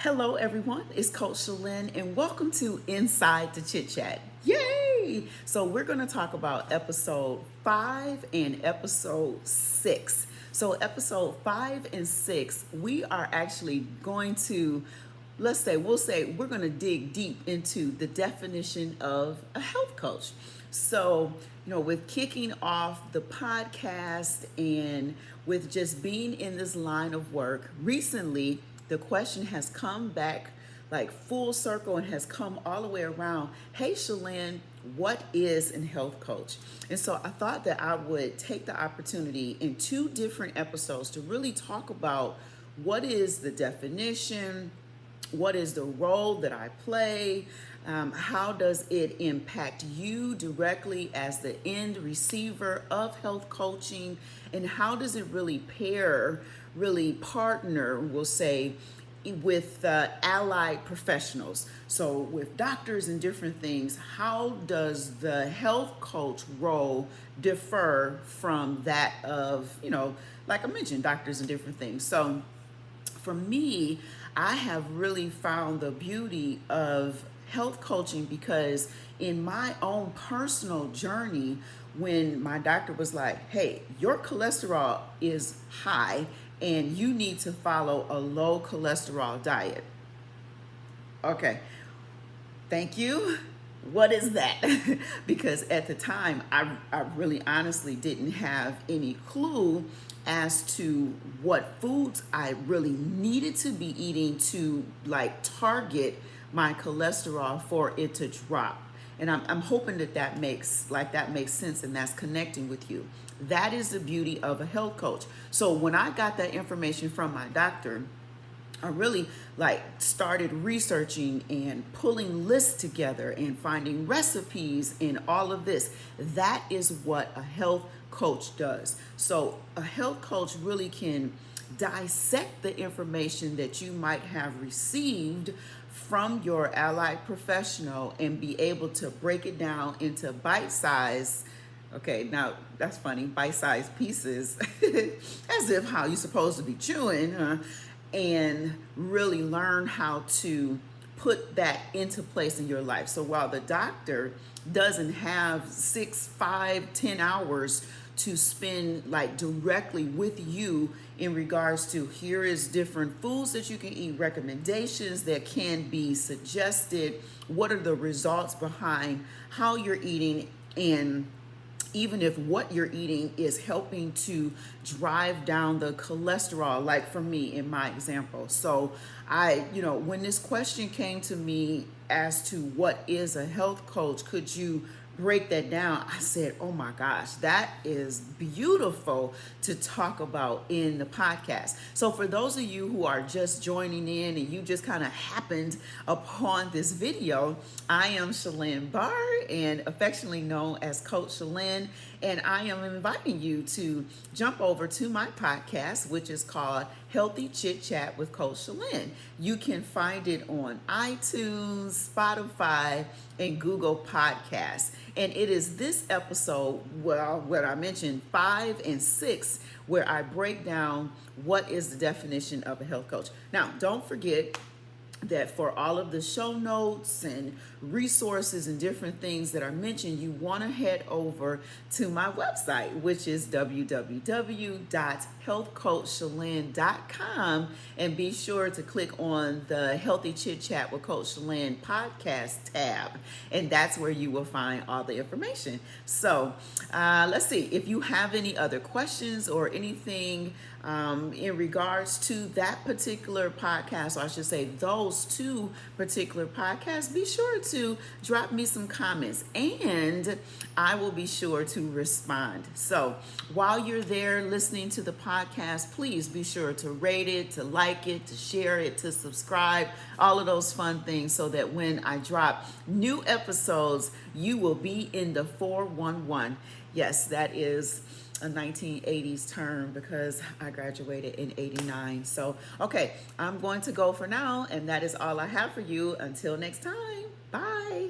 Hello, everyone. It's Coach Shalynne, and welcome to Inside the Chit-Chat. Yay! So we're going to talk about episode 5 and episode 6. So episode 5 and 6, we are actually going to, we'll say we're going to dig deep into the definition of a health coach. So, with kicking off the podcast and with just being in this line of work recently, the question has come back like full circle and has come all the way around. Hey, Shalynne, what is a health coach? And so I thought that I would take the opportunity in 2 different episodes to really talk about what is the definition, what is the role that I play, how does it impact you directly as the end receiver of health coaching, and how does it really partner, we'll say, with allied professionals. So with doctors and different things, how does the health coach role differ from that of, like I mentioned, doctors and different things? So for me, I have really found the beauty of health coaching because in my own personal journey, when my doctor was like, hey, your cholesterol is high and you need to follow a low cholesterol diet. Okay, thank you. What is that? Because at the time, I really honestly didn't have any clue as to what foods I really needed to be eating to target my cholesterol for it to drop. And I'm hoping that makes sense and that's connecting with you. That is the beauty of a health coach. So when I got that information from my doctor, I really started researching and pulling lists together and finding recipes and all of this. That is what a health coach does. So a health coach really can dissect the information that you might have received from your allied professional and be able to break it down into bite-sized, okay, now that's funny, bite-sized pieces, as if how you're supposed to be chewing, and really learn how to put that into place in your life. So while the doctor doesn't have 6, 5, 10 hours to spend directly with you in regards to here is different foods that you can eat, recommendations that can be suggested, what are the results behind how you're eating, and even if what you're eating is helping to drive down the cholesterol, like for me in my example. So when this question came to me as to what is a health coach, could you break that down? I said, oh my gosh, that is beautiful to talk about in the podcast. So for those of you who are just joining in and you just kind of happened upon this video, I am Shalynne Barr and affectionately known as Coach Shalynne, and I am inviting you to jump over to my podcast, which is called Healthy Chit-Chat with Coach Shalynne. You can find it on iTunes, Spotify, and Google Podcasts. And it is this episode, well, what I mentioned, 5 and 6, where I break down what is the definition of a health coach. Now, don't forget that for all of the show notes and resources and different things that are mentioned, you want to head over to my website, which is www.healthcoachshalynne.com, and be sure to click on the Healthy Chit-Chat with Coach Shalynne podcast tab, and that's where you will find all the information. So let's see, if you have any other questions or anything in regards to that particular podcast, or I should say those 2 particular podcasts, be sure to drop me some comments and I will be sure to respond. So while you're there listening to the podcast, please be sure to rate it, to like it, to share it, to subscribe, all of those fun things, so that when I drop new episodes, you will be in the 411. Yes, that is a 1980s term because I graduated in 89. So, okay, I'm going to go for now, and that is all I have for you. Until next time, bye.